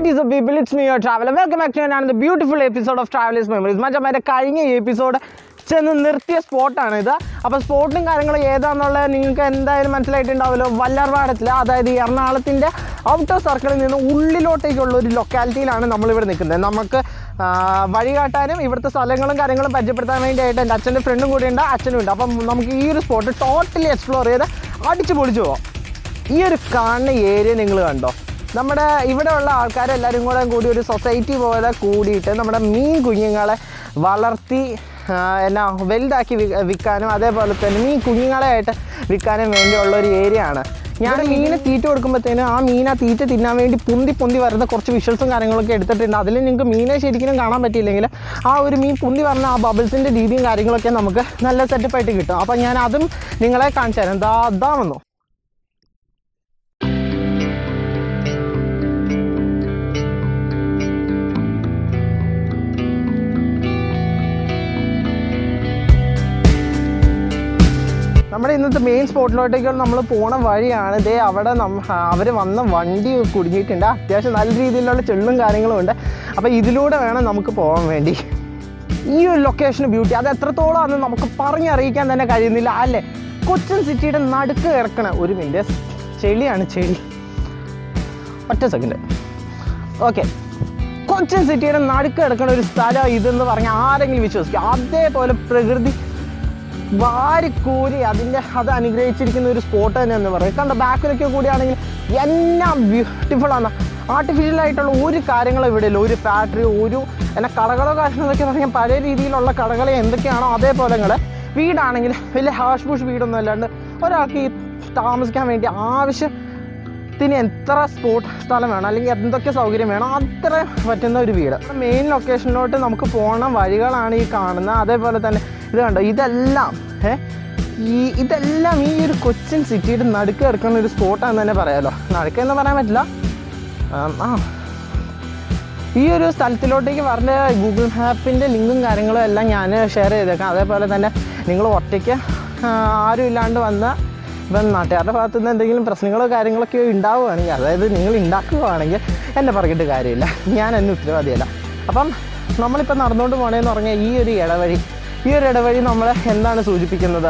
What is up people, it's me your traveler. Welcome back to another beautiful episode of Travelers Memories. മറ്റേ കഴിഞ്ഞ episode ചെന്ന് നിർത്തിയ സ്പോട്ടാണ് ഇത്. അപ്പോൾ സ്പോട്ടും കാര്യങ്ങളും ഏതാണെന്നുള്ളത് നിങ്ങൾക്ക് എന്തായാലും മനസ്സിലായിട്ടുണ്ടാവുമല്ലോ. വല്ലാർപാടത്തിൽ, അതായത് എറണാകുളത്തിൻ്റെ ഔട്ടർ സർക്കിളിൽ നിന്ന് ഉള്ളിലോട്ടേക്കുള്ള ഒരു ലൊക്കാലിറ്റിയിലാണ് നമ്മളിവിടെ നിൽക്കുന്നത്. നമുക്ക് വഴി കാട്ടാനും ഇവിടുത്തെ സ്ഥലങ്ങളും കാര്യങ്ങളും പരിചയപ്പെടുത്താൻ വേണ്ടിയായിട്ട് എൻ്റെ അച്ഛൻ്റെ ഫ്രണ്ടും കൂടിയുണ്ട്, അച്ഛനും ഉണ്ട്. അപ്പം നമുക്ക് ഈ ഒരു സ്പോട്ട് ടോട്ടലി എക്സ്പ്ലോർ ചെയ്ത് അടിച്ച് പൊളിച്ചു പോകാം. ഈ ഒരു കാണുന്ന ഏരിയ നിങ്ങൾ കണ്ടോ? നമ്മുടെ ഇവിടെയുള്ള ആൾക്കാരെല്ലാവരും കൂടി ഒരു സൊസൈറ്റി പോലെ കൂടിയിട്ട് നമ്മുടെ മീൻ കുഞ്ഞുങ്ങളെ വളർത്തി എന്നാ വലുതാക്കി വിൽക്കാനും അതേപോലെ തന്നെ മീൻ കുഞ്ഞുങ്ങളെയായിട്ട് വിൽക്കാനും വേണ്ടിയുള്ള ഒരു ഏരിയ ആണ്. ഞാൻ മീനെ തീറ്റ കൊടുക്കുമ്പോഴത്തേനും ആ മീനെ തീറ്റ തിന്നാൻ വേണ്ടി പൊന്തി വരുന്ന കുറച്ച് വിഷ്വൽസും കാര്യങ്ങളൊക്കെ എടുത്തിട്ടുണ്ട്. അതിൽ നിങ്ങൾക്ക് മീനെ ശരിക്കും കാണാൻ പറ്റിയില്ലെങ്കിൽ ആ ഒരു മീൻ പൊന്തി വരുന്ന ആ ബബിൾസിൻ്റെ രീതിയും കാര്യങ്ങളൊക്കെ നമുക്ക് നല്ല സെറ്റപ്പായിട്ട് കിട്ടും. അപ്പം ഞാൻ അതും നിങ്ങളെ കാണിച്ചു തരാം. അതാ വന്നു. നമ്മുടെ ഇന്നത്തെ മെയിൻ സ്പോട്ടിലോട്ടേക്ക് നമ്മൾ പോണ വഴിയാണ്. ഇതേ അവിടെ അവർ വന്ന വണ്ടി കുടുങ്ങിയിട്ടുണ്ട്. അത്യാവശ്യം നല്ല രീതിയിലുള്ള ചെള്ളും കാര്യങ്ങളും ഉണ്ട്. അപ്പോൾ ഇതിലൂടെ വേണം നമുക്ക് പോകാൻ വേണ്ടി. ഈ ഒരു ലൊക്കേഷൻ ബ്യൂട്ടി അത് എത്രത്തോളം ആണെന്ന് നമുക്ക് പറഞ്ഞറിയിക്കാൻ തന്നെ കഴിയുന്നില്ല അല്ലേ. കൊച്ചിൻ സിറ്റിയുടെ നടുക്ക് കിടക്കണ ഒരു മിനിറ്റ്, ചെളിയാണ് ചെളി. ഒറ്റ സെക്കൻഡ്. ഓക്കെ, കൊച്ചിൻ സിറ്റിയുടെ നടുക്ക് കിടക്കണ ഒരു സ്ഥലം ഇതെന്ന് പറഞ്ഞാൽ ആരെങ്കിലും വിശ്വസിക്കും? അതേപോലെ പ്രകൃതി വാരിക്കൂരി അത് അനുഗ്രഹിച്ചിരിക്കുന്ന ഒരു സ്പോട്ട് തന്നെ എന്ന് പറയും. കണ്ട ബാക്കിലൊക്കെ കൂടിയാണെങ്കിൽ എന്നാ ബ്യൂട്ടിഫുള്ളാണ്. ആർട്ടിഫിഷ്യലായിട്ടുള്ള ഒരു കാര്യങ്ങളും ഇവിടെ ഇല്ല. ഒരു ഫാക്ടറി, ഒരു എന്നാ കടകളോ കാര്യങ്ങളൊക്കെ പറഞ്ഞാൽ പഴയ രീതിയിലുള്ള കടകളെ എന്തൊക്കെയാണോ അതേപോലെ വീടാണെങ്കിൽ വലിയ ഹാഷ് ബുഷ് വീടൊന്നും അല്ലാണ്ട് ഒരാൾക്ക് ഈ താമസിക്കാൻ വേണ്ടി ആവശ്യത്തിന് എത്ര സ്ഥലം വേണം അല്ലെങ്കിൽ എന്തൊക്കെ സൗകര്യം വേണം അത്ര പറ്റുന്ന ഒരു വീട്. മെയിൻ ലൊക്കേഷനിലോട്ട് നമുക്ക് പോകണ വഴികളാണ് ഈ കാണുന്നത്. അതേപോലെ തന്നെ ഇത് കണ്ടോ, ഇതെല്ലാം ഈ ഒരു കൊച്ചിൻ സിറ്റിയുടെ നടുക്ക് കിടക്കുന്ന ഒരു സ്പോട്ടാണെന്ന് തന്നെ പറയാമല്ലോ. നടുക്കെന്ന് പറയാൻ പറ്റില്ല. ഈ ഒരു സ്ഥലത്തിലോട്ടേക്ക് പറഞ്ഞ ഗൂഗിൾ മാപ്പിൻ്റെ ലിങ്കും കാര്യങ്ങളും എല്ലാം ഞാൻ ഷെയർ ചെയ്തേക്കാം. അതേപോലെ തന്നെ നിങ്ങൾ ഒറ്റയ്ക്ക് ആരും ഇല്ലാണ്ട് വന്ന ഇപ്പം നാട്ടുകാരുടെ ഭാഗത്തു നിന്ന് എന്തെങ്കിലും പ്രശ്നങ്ങളോ കാര്യങ്ങളൊക്കെ ഉണ്ടാവുകയാണെങ്കിൽ, അതായത് നിങ്ങൾ ഉണ്ടാക്കുകയാണെങ്കിൽ എന്നെ പറഞ്ഞിട്ട് കാര്യമില്ല, ഞാൻ എന്നെ ഉത്തരവാദിയല്ല. അപ്പം നമ്മളിപ്പോൾ നടന്നുകൊണ്ട് പോകണമെന്ന് പറഞ്ഞാൽ ഈ ഒരു ഇടവഴി നമ്മളെ എന്താണ് സൂചിപ്പിക്കുന്നത്?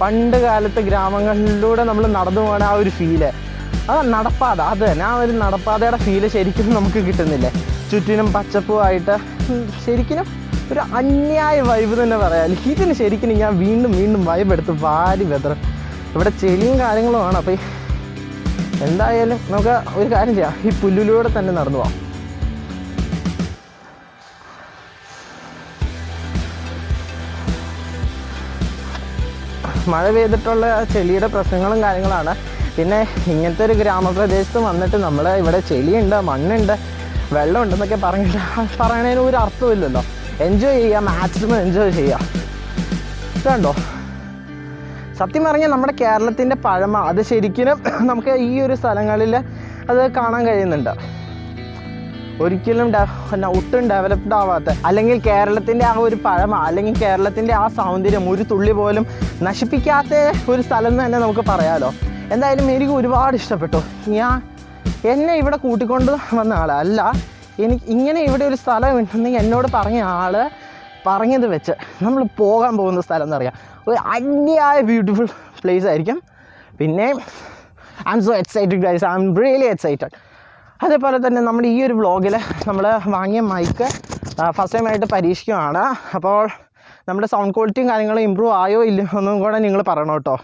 പണ്ട് കാലത്ത് ഗ്രാമങ്ങളിലൂടെ നമ്മൾ നടന്നു പോകുന്ന ആ ഒരു ഫീല്, നടപ്പാത, അത് തന്നെ ആ ഒരു നടപ്പാതയുടെ ഫീല് ശരിക്കും നമുക്ക് കിട്ടുന്നില്ലേ? ചുറ്റിനും പച്ചപ്പുമായിട്ട് ശരിക്കും ഒരു അന്യായ വൈബ് തന്നെ പറയാം. ഇതിന് ശരിക്കും ഞാൻ വീണ്ടും വൈബ് എടുത്ത് വാരി വെതറും. ഇവിടെ ചെളിയും കാര്യങ്ങളുമാണ്. അപ്പോൾ എന്തായാലും നമുക്ക് ഒരു കാര്യം ചെയ്യാം, ഈ പുല്ലിലൂടെ തന്നെ നടന്നു പോകാം. മഴ പെയ്തിട്ടുള്ള ചെളിയുടെ പ്രശ്നങ്ങളും കാര്യങ്ങളാണ്. പിന്നെ ഇങ്ങനത്തെ ഒരു ഗ്രാമപ്രദേശത്ത് വന്നിട്ട് നമ്മൾ ഇവിടെ ചെളിയുണ്ട്, മണ്ണുണ്ട്, വെള്ളമുണ്ടെന്നൊക്കെ പറയണതിന് ഒരു അർത്ഥമില്ലല്ലോ. എൻജോയ് ചെയ്യുക, മാക്സിമം എൻജോയ് ചെയ്യുക. ഇതുണ്ടോ, സത്യം പറഞ്ഞാൽ നമ്മുടെ കേരളത്തിൻ്റെ പഴമ അത് ശരിക്കും നമുക്ക് ഈ ഒരു സ്ഥലങ്ങളിൽ അത് കാണാൻ കഴിയുന്നുണ്ട്. ഒരിക്കലും ഒട്ടും ഡെവലപ്ഡ് ആവാത്ത, അല്ലെങ്കിൽ കേരളത്തിൻ്റെ ആ ഒരു പഴമ അല്ലെങ്കിൽ കേരളത്തിൻ്റെ ആ സൗന്ദര്യം ഒരു തുള്ളി പോലും നശിപ്പിക്കാത്ത ഒരു സ്ഥലം എന്ന് തന്നെ നമുക്ക് പറയാമല്ലോ. എന്തായാലും എനിക്ക് ഒരുപാട് ഇഷ്ടപ്പെട്ടു. എന്നെ ഇവിടെ കൂട്ടിക്കൊണ്ട് വന്ന ആളല്ല, എനിക്ക് ഇങ്ങനെ ഇവിടെ ഒരു സ്ഥലം ഉണ്ടെന്നെങ്കിൽ എന്നോട് പറഞ്ഞ ആൾ പറഞ്ഞത് വെച്ച് നമ്മൾ പോകാൻ പോകുന്ന സ്ഥലം എന്നറിയാം. ഒരു അന്യായ ബ്യൂട്ടിഫുൾ പ്ലേസ് ആയിരിക്കും. പിന്നെ I M so excited guys, I am really excited. അതേപോലെ തന്നെ നമ്മുടെ ഈ ഒരു വ്ളോഗിൽ നമ്മൾ വാങ്ങിയ മൈക്ക് ഫസ്റ്റ് ടൈമായിട്ട് പരീക്ഷിക്കുകയാണ്. അപ്പോൾ നമ്മുടെ സൗണ്ട് ക്വാളിറ്റിയും കാര്യങ്ങളും ഇമ്പ്രൂവ് ആയോ ഇല്ലയോ ഒന്നും കൂടെ നിങ്ങൾ പറയണം കേട്ടോ.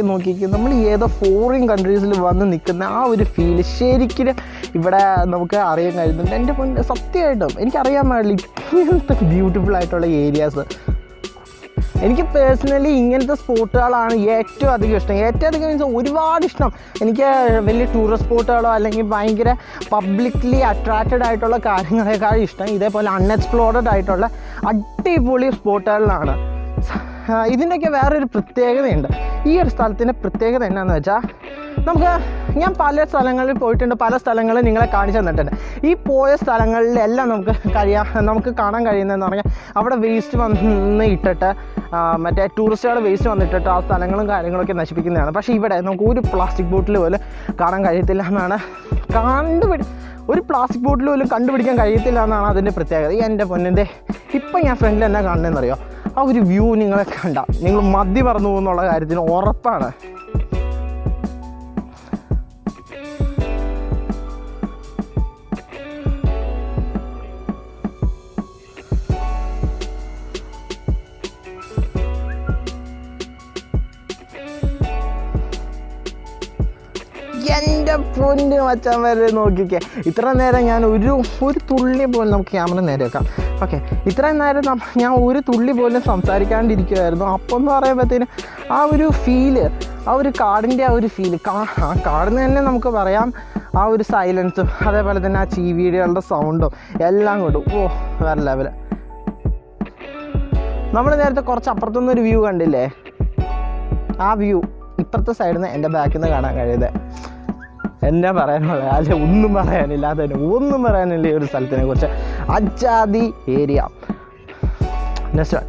നോക്കിയിരിക്കും, നമ്മൾ ഏതോ ഫോറിൻ കൺട്രീസിൽ വന്ന് നിൽക്കുന്ന ആ ഒരു ഫീല് ശരിക്കും ഇവിടെ നമുക്ക് അറിയാൻ കഴിയുന്നുണ്ട്. എൻ്റെ സത്യമായിട്ടും എനിക്കറിയാൻ പാടില്ല ഇങ്ങനത്തെ ബ്യൂട്ടിഫുൾ ആയിട്ടുള്ള ഏരിയാസ്. എനിക്ക് പേഴ്സണലി ഇങ്ങനത്തെ സ്പോട്ടുകളാണ് ഏറ്റവും അധികം ഇഷ്ടം. ഏറ്റവും അധികം മീൻസ് ഒരുപാട് ഇഷ്ടം. എനിക്ക് വലിയ ടൂറിസ്റ്റ് സ്പോട്ടുകളോ അല്ലെങ്കിൽ ഭയങ്കര പബ്ലിക്ലി അട്രാക്റ്റഡ് ആയിട്ടുള്ള കാര്യങ്ങളെക്കാളും ഇഷ്ടം ഇതേപോലെ അൺഎക്സ്പ്ലോർഡ് ആയിട്ടുള്ള അടിപൊളി സ്പോട്ടുകളിലാണ്. ഇതിൻ്റെയൊക്കെ വേറൊരു പ്രത്യേകതയുണ്ട്. ഈ ഒരു സ്ഥലത്തിൻ്റെ പ്രത്യേകത എന്നാന്ന് വെച്ചാൽ ഞാൻ പല സ്ഥലങ്ങളിൽ പോയിട്ടുണ്ട്, പല സ്ഥലങ്ങളിൽ നിങ്ങളെ കാണിച്ചു തന്നിട്ടുണ്ട്. ഈ പോയ സ്ഥലങ്ങളിലെല്ലാം നമുക്ക് കാണാൻ കഴിയുന്നതെന്ന് പറഞ്ഞാൽ അവിടെ വേസ്റ്റ് വന്ന് ഇട്ടിട്ട് മറ്റേ ടൂറിസ്റ്റുകൾ വേസ്റ്റ് വന്നിട്ടിട്ട് ആ സ്ഥലങ്ങളും കാര്യങ്ങളൊക്കെ നശിപ്പിക്കുന്നതാണ്. പക്ഷേ ഇവിടെ നമുക്ക് ഒരു പ്ലാസ്റ്റിക് ബോട്ടിൽ പോലും കാണാൻ കഴിയത്തില്ല എന്നാണ് ഒരു പ്ലാസ്റ്റിക് ബോട്ടിൽ പോലും കണ്ടുപിടിക്കാൻ കഴിയത്തില്ല എന്നാണ് അതിൻ്റെ പ്രത്യേകത. എൻ്റെ പൊന്നിൻ്റെ ഇപ്പം ഞാൻ ഫ്രണ്ടിൽ എന്നാ കാണുന്നതെന്നറിയോ? ആ ഒരു വ്യൂ നിങ്ങളെ നിങ്ങൾ മതി മറന്നു പോകുന്നുള്ള കാര്യത്തിന് ഉറപ്പാണ്. എൻ്റെ പൊന്ന് മച്ചാൻ വരെ നോക്കിക്കേ, ഇത്ര നേരം ഞാൻ ഒരു തുള്ളി പോലും നമുക്ക് ക്യാമറ നേരെ വെക്കാം. ഓക്കെ, ഇത്രയും നേരം ഞാൻ ഒരു തുള്ളി പോലും സംസാരിക്കാണ്ടിരിക്കുമായിരുന്നു. അപ്പം എന്ന് പറയുമ്പോഴത്തേനും ആ ഒരു ഫീല്, ആ ഒരു കാടിൻ്റെ ആ ഒരു ഫീല്, ആ കാടിന് തന്നെ നമുക്ക് പറയാം. ആ ഒരു സൈലൻസും അതേപോലെ തന്നെ ആ ചീവീടുകളുടെ സൗണ്ടും എല്ലാം കൊണ്ടും വേറെ ലെവല്. നമ്മൾ നേരത്തെ കുറച്ച് അപ്പുറത്തുനിന്നൊരു വ്യൂ കണ്ടില്ലേ? ആ വ്യൂ ഇപ്പുറത്തെ സൈഡിൽ നിന്ന് എൻ്റെ ബാക്കിൽ നിന്ന് കാണാൻ കഴിയുന്നത്. എന്നാ പറയാനുള്ളത്? അല്ലെ ഒന്നും പറയാനില്ല, അതിന് ഒന്നും പറയാനില്ല ഈ ഒരു സ്ഥലത്തിനെ കുറിച്ച്. അജാതി ഏരിയ. നെക്സ്റ്റ്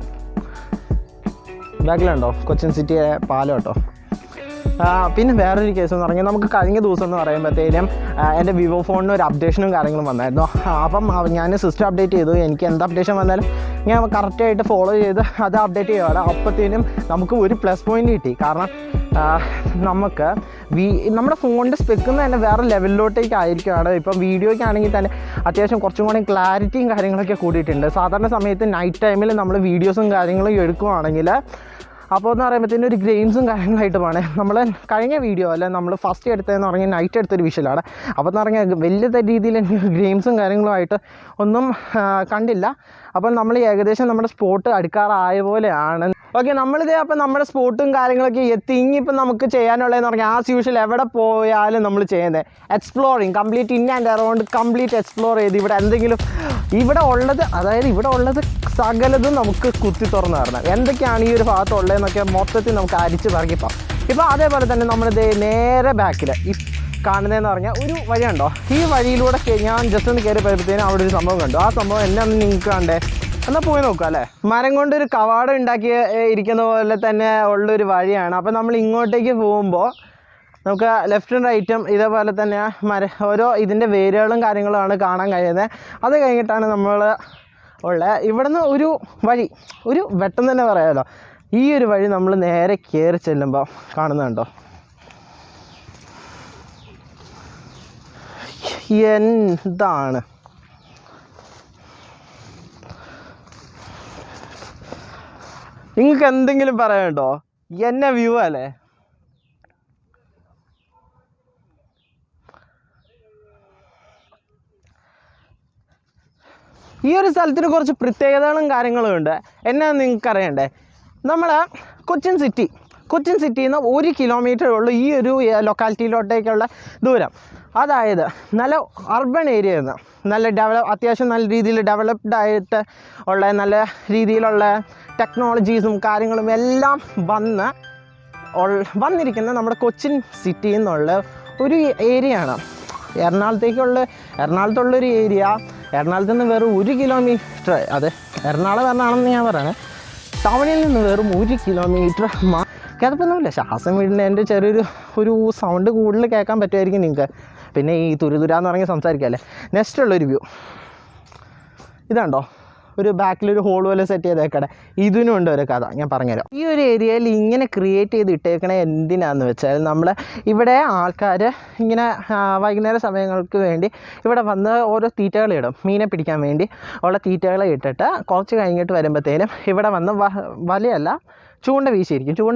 ബാക്കിലുണ്ടോ കൊച്ചിൻ സിറ്റി പാലം കേട്ടോ. പിന്നെ വേറൊരു കേസ് എന്ന് പറഞ്ഞാൽ നമുക്ക് കഴിഞ്ഞ ദിവസം എന്ന് പറയുമ്പോഴത്തേനും എൻ്റെ വിവോ ഫോണിന് ഒരു അപ്ഡേഷനും കാര്യങ്ങളും വന്നായിരുന്നു. അപ്പം ഞാൻ സിസ്റ്റം അപ്ഡേറ്റ് ചെയ്തു. എനിക്ക് എന്ത് അപ്ഡേഷൻ വന്നാലും ഞാൻ കറക്റ്റായിട്ട് ഫോളോ ചെയ്ത് അത് അപ്ഡേറ്റ് ചെയ്യുകയാണ്. അപ്പോഴത്തേനും നമുക്ക് ഒരു പ്ലസ് പോയിൻ്റ് കിട്ടി. കാരണം നമുക്ക് നമ്മുടെ ഫോണിൻ്റെ സ്പെക്കുന്ന തന്നെ വേറെ ലെവലിലോട്ടേക്ക് ആയിരിക്കുകയാണ്. ഇപ്പം വീഡിയോയ്ക്കാണെങ്കിൽ തന്നെ അത്യാവശ്യം കുറച്ചും കൂടി ക്ലാരിറ്റിയും കാര്യങ്ങളൊക്കെ കൂടിയിട്ടുണ്ട്. സാധാരണ സമയത്ത് നൈറ്റ് ടൈമിൽ നമ്മൾ വീഡിയോസും കാര്യങ്ങളും എടുക്കുകയാണെങ്കിൽ അപ്പോൾ എന്ന് പറയുമ്പോഴത്തേനും ഒരു ഗ്രെയിൻസും കാര്യങ്ങളായിട്ട് പോകണേ. നമ്മൾ കഴിഞ്ഞ വീഡിയോ അല്ല നമ്മൾ ഫസ്റ്റ് എടുത്തതെന്ന് പറഞ്ഞാൽ നൈറ്റ് എടുത്തൊരു വിഷലാണ്. അപ്പോൾ എന്ന് പറഞ്ഞാൽ വലിയ രീതിയിൽ എനിക്ക് ഗ്രെയിൻസും കാര്യങ്ങളുമായിട്ട് ഒന്നും കണ്ടില്ല. അപ്പം നമ്മൾ ഏകദേശം നമ്മുടെ സ്പോട്ട് അടുക്കാറായ പോലെയാണ്. ഓക്കെ, നമ്മളിതേ അപ്പം നമ്മുടെ സ്പോട്ടും കാര്യങ്ങളൊക്കെ എത്തി. ഇനിയിപ്പം നമുക്ക് ചെയ്യാനുള്ളതെന്ന് പറഞ്ഞാൽ ആസ് യൂഷ്വൽ എവിടെ പോയാലും നമ്മൾ ചെയ്യുന്നത് exploring, complete in and around complete explore ചെയ്ത് ഇവിടെ എന്തെങ്കിലും ഇവിടെ ഉള്ളത് സകലതും നമുക്ക് കുത്തി തുറന്ന് തരണം. എന്തൊക്കെയാണ് ഈ ഒരു ഭാഗത്തുള്ളതെന്നൊക്കെ മൊത്തത്തിൽ നമുക്ക് അരിച്ച് പറക്കിപ്പോൾ. ഇപ്പോൾ അതേപോലെ തന്നെ നമ്മളിത് നേരെ ബാക്കിൽ ഈ കാണുന്നതെന്ന് പറഞ്ഞാൽ ഒരു വഴിയുണ്ടോ, ഈ വഴിയിലൂടെ ഞാൻ ജസ്റ്റ് ഒന്ന് കയറി പോയപ്പോഴത്തേനും അവിടെ ഒരു സംഭവം കണ്ടു. ആ സംഭവം എന്നാന്ന് നിങ്ങൾക്ക് കണ്ടേ? എന്നാൽ പോയി നോക്കാം അല്ലേ. മരം കൊണ്ടൊരു കവാടം ഉണ്ടാക്കി ഇരിക്കുന്ന പോലെ തന്നെ ഉള്ളൊരു വഴിയാണ്. അപ്പോൾ നമ്മൾ ഇങ്ങോട്ടേക്ക് പോകുമ്പോൾ നമുക്ക് ലെഫ്റ്റും റൈറ്റും ഇതേപോലെ തന്നെ ഓരോ ഇതിൻ്റെ വേരുകളും കാര്യങ്ങളുമാണ് കാണാൻ കഴിയുന്നത്. അത് കഴിഞ്ഞിട്ടാണ് നമ്മൾ ഇവിടുന്ന് ഒരു വഴി, ഒരു വെട്ടം തന്നെ പറയാമല്ലോ. ഈ ഒരു വഴി നമ്മൾ നേരെ കയറി ചെല്ലുമ്പോൾ കാണുന്നുണ്ടോ എന്താണ് നിങ്ങൾക്ക് എന്തെങ്കിലും പറയാനുണ്ടോ? എന്നെ വ്യൂ അല്ലേ? ഈ ഒരു സ്ഥലത്തിന് കുറച്ച് പ്രത്യേകതകളും കാര്യങ്ങളും ഉണ്ട്. എന്നാന്ന് നിങ്ങൾക്ക് അറിയണ്ടേ? നമ്മൾ കൊച്ചിൻ സിറ്റിയിൽ നിന്ന് 1 കിലോമീറ്റർ ഉള്ളൂ ഈ ഒരു ലൊക്കാലിറ്റിയിലോട്ടേക്കുള്ള ദൂരം. അതായത് നല്ല അർബൺ ഏരിയയിൽ നിന്ന് അത്യാവശ്യം നല്ല രീതിയിൽ ഡെവലപ്ഡ് ആയിട്ട് ഉള്ള നല്ല രീതിയിലുള്ള ടെക്നോളജീസും കാര്യങ്ങളും എല്ലാം വന്നിരിക്കുന്ന നമ്മുടെ കൊച്ചിൻ സിറ്റിയിൽ നിന്നുള്ള ഒരു ഏരിയയാണ്. എറണാകുളത്തുള്ളൊരു ഏരിയ. എറണാകുളത്ത് നിന്ന് വെറും 1 കിലോമീറ്റർ, അത് എറണാകുളം എറണാകുളം ഞാൻ പറയുന്നത്, ടൗണിൽ നിന്ന് വെറും 1 കിലോമീറ്റർ കേൾപ്പൊന്നുമില്ല. ശ്വാസം വീടിൻ്റെ എൻ്റെ ചെറിയൊരു സൗണ്ട് കൂടുതൽ കേൾക്കാൻ പറ്റുമായിരിക്കും നിങ്ങൾക്ക്. പിന്നെ ഈ തുരുതുരാന്ന് പറഞ്ഞ് സംസാരിക്കാമല്ലേ. നെക്സ്റ്റ് ഉള്ളൊരു വ്യൂ ഇതാണ്ടോ, ഒരു ബാക്കിലൊരു ഹോൾ പോലെ സെറ്റ് ചെയ്തേക്കടെ. ഇതിനും ഉണ്ട് ഒരു കഥ, ഞാൻ പറഞ്ഞുതരാം. ഈ ഒരു ഏരിയയിൽ ഇങ്ങനെ ക്രിയേറ്റ് ചെയ്ത് ഇട്ടേക്കണേ എന്തിനാന്ന് വെച്ചാൽ നമ്മൾ ഇവിടെ ആൾക്കാർ ഇങ്ങനെ വൈകുന്നേര സമയങ്ങൾക്ക് വേണ്ടി ഇവിടെ വന്ന് ഓരോ തീറ്റകളിടും. മീനെ പിടിക്കാൻ വേണ്ടി ഉള്ള തീറ്റകളെ ഇട്ടിട്ട് കുറച്ച് കഴിഞ്ഞിട്ട് വരുമ്പോഴത്തേനും ഇവിടെ വന്ന് വലയല്ല ചൂണ്ട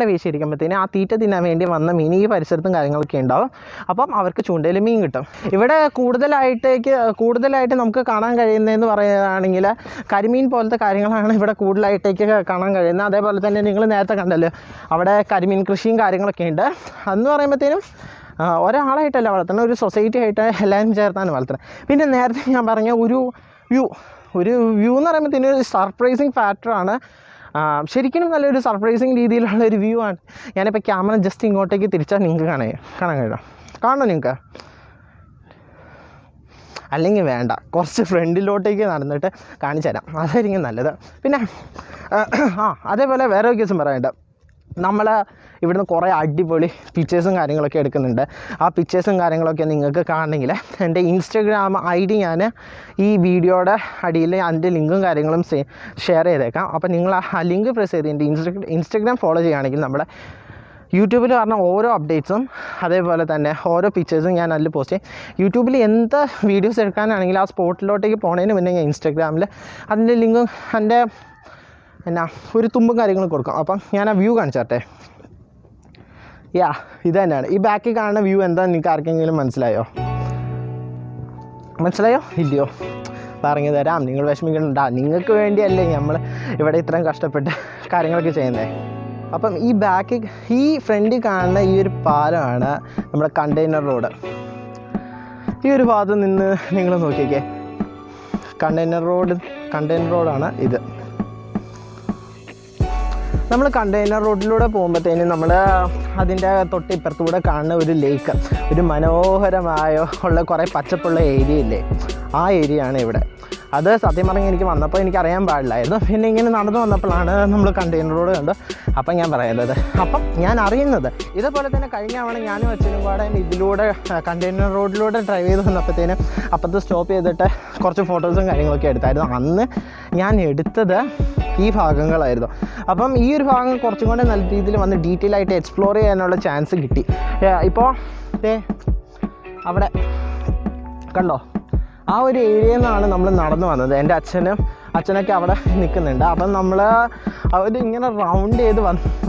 വീശിയിരിക്കുമ്പോഴത്തേനും ആ തീറ്റ തിന്നാൻ വേണ്ടി വന്ന മീൻ ഈ പരിസരത്തും കാര്യങ്ങളൊക്കെ ഉണ്ടാവും. അപ്പം അവർക്ക് ചൂണ്ടയിൽ മീൻ കിട്ടും. ഇവിടെ കൂടുതലായിട്ട് നമുക്ക് കാണാൻ കഴിയുന്നതെന്ന് പറയുകയാണെങ്കിൽ കരിമീൻ പോലത്തെ കാര്യങ്ങളാണ് ഇവിടെ കൂടുതലായിട്ടേക്ക് കാണാൻ കഴിയുന്നത്. അതേപോലെ തന്നെ നിങ്ങൾ നേരത്തെ കണ്ടല്ലോ അവിടെ കരിമീൻ കൃഷിയും കാര്യങ്ങളൊക്കെ ഉണ്ട്. അതെന്ന് പറയുമ്പോഴത്തേനും ഒരാളായിട്ടല്ല വളർത്തുന്നത്, ഒരു സൊസൈറ്റി ആയിട്ട് എല്ലാവരും ചേർത്താണ് വളർത്തുന്നത്. പിന്നെ നേരത്തെ ഞാൻ പറഞ്ഞ ഒരു വ്യൂ എന്ന് പറയുമ്പോഴത്തേനും ഒരു സർപ്രൈസിങ് ഫാക്ടറാണ്. ശരിക്കും നല്ലൊരു സർപ്രൈസിങ് രീതിയിലുള്ളൊരു വ്യൂ ആണ്. ഞാനിപ്പോൾ ക്യാമറ ജസ്റ്റ് ഇങ്ങോട്ടേക്ക് തിരിച്ചാൽ നിങ്ങൾക്ക് കാണാൻ കഴിയാം. കാണണം നിങ്ങൾക്ക്, അല്ലെങ്കിൽ വേണ്ട, കുറച്ച് ഫ്രണ്ടിലോട്ടേക്ക് നടന്നിട്ട് കാണിച്ചു തരാം, അതായിരിക്കും നല്ലത്. പിന്നെ അതേപോലെ വേറെ കേസും പറയാനുണ്ട്. നമ്മൾ ഇവിടുന്ന് കുറേ അടിപൊളി പിക്ചേഴ്സും കാര്യങ്ങളൊക്കെ എടുക്കുന്നുണ്ട്. ആ പിക്ചേഴ്സും കാര്യങ്ങളൊക്കെ നിങ്ങൾക്ക് കാണണമെങ്കിൽ എൻ്റെ ഇൻസ്റ്റഗ്രാം ID ഞാൻ ഈ വീഡിയോയുടെ അടിയിൽ അതിൻ്റെ ലിങ്കും കാര്യങ്ങളും ഷെയർ ചെയ്തേക്കാം. അപ്പോൾ നിങ്ങൾ ആ ലിങ്ക് പ്രസ് ചെയ്ത് എൻ്റെ ഇൻസ്റ്റഗ്രാം ഫോളോ ചെയ്യുകയാണെങ്കിൽ നമ്മുടെ യൂട്യൂബിൽ പറഞ്ഞ ഓരോ അപ്ഡേറ്റ്സും അതേപോലെ തന്നെ ഓരോ പിക്ചേഴ്സും ഞാൻ അതിൽ പോസ്റ്റ് ചെയ്യും. യൂട്യൂബിൽ എന്ത് വീഡിയോസ് എടുക്കാനാണെങ്കിൽ ആ സ്പോട്ടിലോട്ടേക്ക് പോണതിന് മുന്നേ ഞാൻ ഇൻസ്റ്റഗ്രാമിൽ അതിൻ്റെ ലിങ്കും എൻ്റെ ഒരു തുമ്പും കാര്യങ്ങളും കൊടുക്കും. അപ്പം ഞാൻ ആ വ്യൂ കാണിച്ചു തരട്ടെ. ഇത് തന്നെയാണ് ഈ ബാക്കിൽ കാണുന്ന വ്യൂ. എന്താ നിങ്ങൾക്ക് ആർക്കെങ്കിലും മനസ്സിലായോ ഇല്ലയോ? പറഞ്ഞു തരാം, നിങ്ങൾ വിഷമിക്കണ്ട. നിങ്ങൾക്ക് വേണ്ടിയല്ലേ നമ്മൾ ഇവിടെ ഇത്രയും കഷ്ടപ്പെട്ട് കാര്യങ്ങളൊക്കെ ചെയ്യുന്നത്. അപ്പം ഈ ഫ്രണ്ടിൽ കാണുന്ന ഈ ഒരു പാലമാണ് നമ്മുടെ കണ്ടെയ്നർ റോഡ്. ഈ ഒരു ഭാഗത്ത് നിന്ന് നിങ്ങൾ നോക്കിക്കേ, കണ്ടെയ്നർ റോഡാണ് ഇത്. നമ്മൾ കണ്ടെയ്നർ റോഡിലൂടെ പോകുമ്പോഴത്തേനും നമ്മൾ അതിൻ്റെ തൊട്ടിപ്പുറത്തൂടെ കാണുന്ന ഒരു ലേക്ക്, ഒരു മനോഹരമായ ഉള്ള കുറേ പച്ചപ്പുള്ള ഏരിയ ഇല്ലേ, ആ ഏരിയ ആണ് ഇവിടെ. അത് സത്യം പറഞ്ഞാൽ എനിക്ക് വന്നപ്പോൾ എനിക്കറിയാൻ പാടില്ലായിരുന്നു. പിന്നെ ഇങ്ങനെ നടന്നു വന്നപ്പോഴാണ് നമ്മൾ കണ്ടെയ്നർ റോഡ് കണ്ടു. അപ്പം ഞാൻ പറയുന്നത്, അപ്പം ഞാൻ അറിയുന്നത് ഇതേപോലെ തന്നെ കഴിഞ്ഞ തവണ ഞാനും അച്ഛനും കൂടെ ഇതിലൂടെ കണ്ടെയ്നർ റോഡിലൂടെ ഡ്രൈവ് ചെയ്ത് വന്നപ്പോഴത്തേനും അപ്പുറത്ത് സ്റ്റോപ്പ് ചെയ്തിട്ട് കുറച്ച് ഫോട്ടോസും കാര്യങ്ങളൊക്കെ എടുത്തായിരുന്നു. അന്ന് ഞാൻ എടുത്തത് ഈ ഭാഗങ്ങളായിരുന്നു. അപ്പം ഈ ഒരു ഭാഗം കുറച്ചും കൂടെ നല്ല രീതിയിൽ വന്ന് ഡീറ്റെയിൽ ആയിട്ട് എക്സ്പ്ലോർ ചെയ്യാനുള്ള ചാൻസ് കിട്ടി. ഇപ്പോൾ അവിടെ കണ്ടോ, ആ ഒരു ഏരിയയിൽ നിന്നാണ് നമ്മൾ നടന്നു വന്നത്. എൻ്റെ അച്ഛനൊക്കെ അവിടെ നിൽക്കുന്നുണ്ട്. അപ്പം നമ്മൾ അവരിങ്ങനെ റൗണ്ട് ചെയ്ത്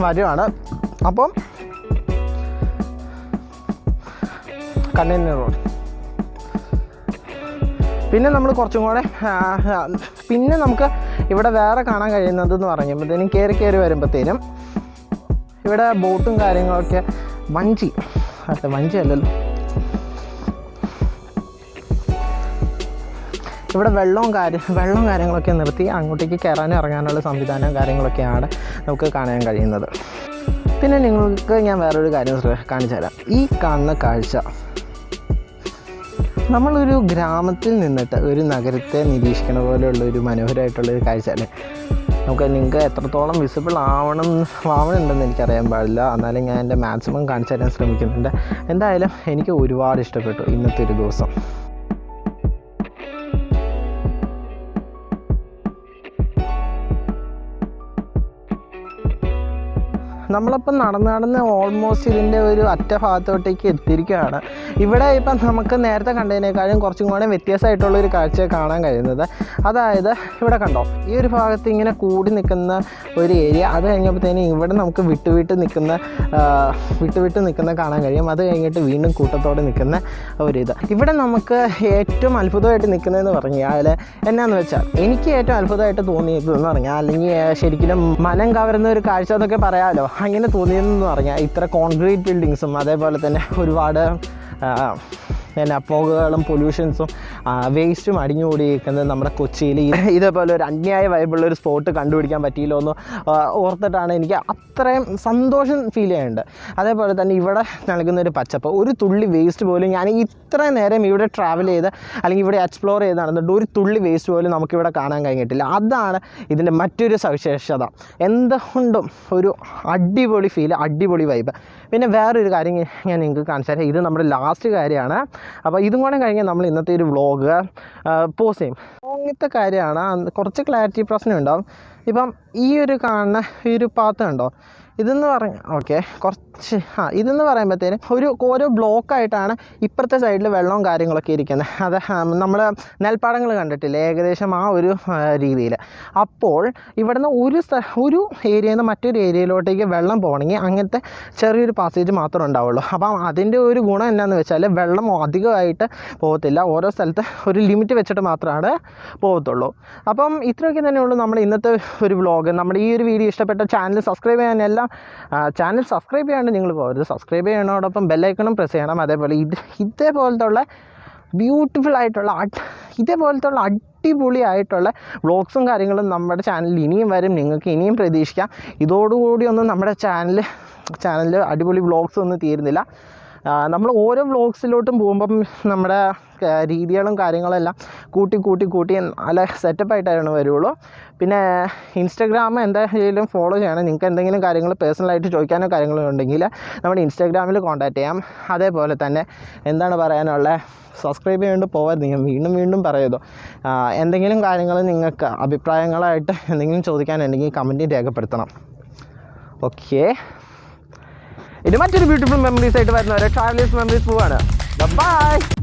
വരുവാണ്. അപ്പം കണ്ടെയ്നർ റോഡ്. പിന്നെ നമ്മൾ കുറച്ചും കൂടെ പിന്നെ നമുക്ക് ഇവിടെ വേറെ കാണാൻ കഴിയുന്നതെന്ന് പറയുമ്പോഴത്തേനും കയറി വരുമ്പോഴത്തേനും ഇവിടെ ബോട്ടും കാര്യങ്ങളൊക്കെ, വഞ്ചി അല്ലല്ലോ, ഇവിടെ വെള്ളവും കാര്യങ്ങളൊക്കെ നിർത്തി അങ്ങോട്ടേക്ക് കയറാനും ഇറങ്ങാനുള്ള സംവിധാനം കാര്യങ്ങളൊക്കെയാണ് നമുക്ക് കാണാൻ കഴിയുന്നത്. പിന്നെ നിങ്ങൾക്ക് ഞാൻ വേറൊരു കാര്യം കാണിച്ചു തരാം. ഈ കാണുന്ന കാഴ്ച, നമ്മളൊരു ഗ്രാമത്തിൽ നിന്നിട്ട് ഒരു നഗരത്തെ നിരീക്ഷിക്കുന്ന പോലെയുള്ളൊരു മനോഹരമായിട്ടുള്ളൊരു കാഴ്ച അല്ലേ. നിങ്ങൾക്ക് എത്രത്തോളം വിസിബിൾ ആവണമെന്നുണ്ടെന്ന് എനിക്കറിയാൻ പാടില്ല. എന്നാലും ഞാൻ എൻ്റെ മാക്സിമം കാണിച്ചു തരാൻ ശ്രമിക്കുന്നുണ്ട്. എന്തായാലും എനിക്ക് ഒരുപാട് ഇഷ്ടപ്പെട്ടു ഇന്നത്തെ ഒരു ദിവസം. നമ്മളപ്പം നടന്ന് ഓൾമോസ്റ്റ് ഇതിൻ്റെ ഒരു അറ്റഭാഗത്തോട്ടേക്ക് എത്തിയിരിക്കുകയാണ്. ഇവിടെ ഇപ്പം നമുക്ക് നേരത്തെ കണ്ടതിനേക്കാളും കുറച്ചും കൂടെ വ്യത്യാസമായിട്ടുള്ളൊരു കാഴ്ച കാണാൻ കഴിയുന്നത്. അതായത് ഇവിടെ കണ്ടോ, ഈ ഒരു ഭാഗത്ത് ഇങ്ങനെ കൂടി നിൽക്കുന്ന ഒരു ഏരിയ. അത് കഴിഞ്ഞപ്പോഴത്തേനും ഇവിടെ നമുക്ക് വിട്ട് നിൽക്കുന്ന കാണാൻ കഴിയും. അത് കഴിഞ്ഞിട്ട് വീണ്ടും കൂട്ടത്തോടെ നിൽക്കുന്ന ഒരിത്. ഇവിടെ നമുക്ക് ഏറ്റവും അത്ഭുതമായിട്ട് നിൽക്കുന്നതെന്ന് പറഞ്ഞാൽ എന്നാന്ന് വെച്ചാൽ, എനിക്ക് ഏറ്റവും അത്ഭുതമായിട്ട് തോന്നിയതെന്ന് പറഞ്ഞാൽ, അല്ലെങ്കിൽ ശരിക്കും മനം കവരുന്ന ഒരു കാഴ്ച എന്നൊക്കെ പറയാമല്ലോ, അങ്ങനെ തോന്നിയതെന്ന് പറഞ്ഞാൽ ഇത്ര കോൺക്രീറ്റ് ബിൽഡിങ്സും അതേപോലെ തന്നെ ഒരുപാട് പുകകളും പൊല്യൂഷൻസും വേസ്റ്റും അടിഞ്ഞുകൂടിയിരിക്കുന്നത് നമ്മുടെ കൊച്ചിയിൽ ഇതേപോലെ ഒരു അന്യായ വൈബുള്ളൊരു സ്പോട്ട് കണ്ടുപിടിക്കാൻ പറ്റിയല്ലോ എന്ന് ഓർത്തിട്ടാണ് എനിക്ക് അത്രയും സന്തോഷം ഫീൽ ചെയ്യുന്നുണ്ട്. അതേപോലെ തന്നെ ഇവിടെ നൽകുന്നൊരു പച്ചപ്പ്, ഒരു തുള്ളി വേസ്റ്റ് പോലും ഞാൻ ഇത്രയും നേരം ഇവിടെ ട്രാവൽ ചെയ്ത് അല്ലെങ്കിൽ ഇവിടെ എക്സ്പ്ലോർ ചെയ്ത് നടന്നിട്ട് ഒരു തുള്ളി വേസ്റ്റ് പോലും നമുക്കിവിടെ കാണാൻ കഴിഞ്ഞിട്ടില്ല. അതാണ് ഇതിൻ്റെ മറ്റൊരു സവിശേഷത. എന്തുകൊണ്ടും ഒരു അടിപൊളി ഫീൽ, അടിപൊളി വൈബ്. പിന്നെ വേറൊരു കാര്യം ഞാൻ നിങ്ങൾക്ക് കാണിച്ചു തരാം. ഇത് നമ്മുടെ ലാസ്റ്റ് കാര്യമാണ്. അപ്പോൾ ഇതും കൂടെ കഴിഞ്ഞാൽ നമ്മൾ ഇന്നത്തെ ഒരു വ്ളോഗ് പോസ്റ്റ് ചെയ്യും. അങ്ങനത്തെ കാര്യമാണ്, കുറച്ച് ക്ലാരിറ്റി പ്രശ്നം ഉണ്ടാവും. ഇപ്പം ഈ ഒരു കാണുന്ന ഈ ഒരു പാത്ത് കണ്ടോ, ഇതെന്ന് ഇതെന്ന് പറയുമ്പോഴത്തേനും ഓരോ ബ്ലോക്കായിട്ടാണ് ഇപ്പുറത്തെ സൈഡിൽ വെള്ളവും കാര്യങ്ങളൊക്കെ ഇരിക്കുന്നത്. അത് നമ്മൾ നെൽപ്പാടങ്ങൾ കണ്ടിട്ടില്ലേ, ഏകദേശം ആ ഒരു രീതിയിൽ. അപ്പോൾ ഇവിടുന്ന് ഒരു ഏരിയയിൽ നിന്ന് മറ്റൊരു ഏരിയയിലോട്ടേക്ക് വെള്ളം പോകണമെങ്കിൽ അങ്ങനത്തെ ചെറിയൊരു പാസേജ് മാത്രമേ ഉണ്ടാവുള്ളൂ. അപ്പം അതിൻ്റെ ഒരു ഗുണം എന്താണെന്ന് വെച്ചാൽ വെള്ളം അധികമായിട്ട് പോകത്തില്ല. ഓരോ സ്ഥലത്ത് ഒരു ലിമിറ്റ് വെച്ചിട്ട് മാത്രമാണ് പോകത്തുള്ളൂ. അപ്പം ഇത്രയൊക്കെ തന്നെയുള്ളൂ നമ്മുടെ ഇന്നത്തെ ഒരു വ്ളോഗ്. നമ്മുടെ ഈ ഒരു വീഡിയോ ഇഷ്ടപ്പെട്ട ചാനൽ സബ്സ്ക്രൈബ് ചെയ്യാനെല്ലാം ചാനൽ സബ്സ്ക്രൈബ് ചെയ്യാണ്ട് നിങ്ങൾ പോകരുത്. സബ്സ്ക്രൈബ് ചെയ്യണോടൊപ്പം ബെല്ലൈക്കണും പ്രസ് ചെയ്യണം. അതേപോലെ ഇതേപോലത്തെ ഉള്ള ബ്യൂട്ടിഫുൾ ആയിട്ടുള്ള ഇതേപോലത്തുള്ള അടിപൊളിയായിട്ടുള്ള വ്ളോഗ്സും കാര്യങ്ങളും നമ്മുടെ ചാനലിൽ ഇനിയും വരും. നിങ്ങൾക്ക് ഇനിയും പ്രതീക്ഷിക്കാം. ഇതോടുകൂടി ഒന്നും നമ്മുടെ ചാനലിൽ അടിപൊളി വ്ളോഗ്സ് ഒന്നും തീരുന്നില്ല. നമ്മൾ ഓരോ വ്ളോഗ്സിലോട്ടും പോകുമ്പം നമ്മുടെ രീതികളും കാര്യങ്ങളെല്ലാം കൂട്ടി നല്ല സെറ്റപ്പായിട്ടാണ് വരുള്ളൂ. പിന്നെ ഇൻസ്റ്റാഗ്രാം എന്തായാലും ഫോളോ ചെയ്യണം. നിങ്ങൾക്ക് എന്തെങ്കിലും കാര്യങ്ങൾ പേഴ്സണലായിട്ട് ചോദിക്കാനോ കാര്യങ്ങളോ ഉണ്ടെങ്കിൽ നമ്മുടെ ഇൻസ്റ്റാഗ്രാമിൽ കോൺടാക്റ്റ് ചെയ്യാം. അതേപോലെ തന്നെ എന്താണ് പറയാനുള്ളത്, സബ്സ്ക്രൈബ് ചെയ്തുകൊണ്ട് പോകരുത്. ഞാൻ വീണ്ടും പറയുമോ, എന്തെങ്കിലും കാര്യങ്ങൾ നിങ്ങൾക്ക് അഭിപ്രായങ്ങളായിട്ട് എന്തെങ്കിലും ചോദിക്കാനുണ്ടെങ്കിൽ കമൻറ്റിൽ രേഖപ്പെടുത്തണം. ഓക്കെ, ഇത് മറ്റൊരു ബ്യൂട്ടിഫുൾ മെമ്മറീസ് ആയിട്ട് വരുന്നവരെ ട്രാവലേഴ്സ് മെമ്മറീസ് പോവാണ്. ബൈ.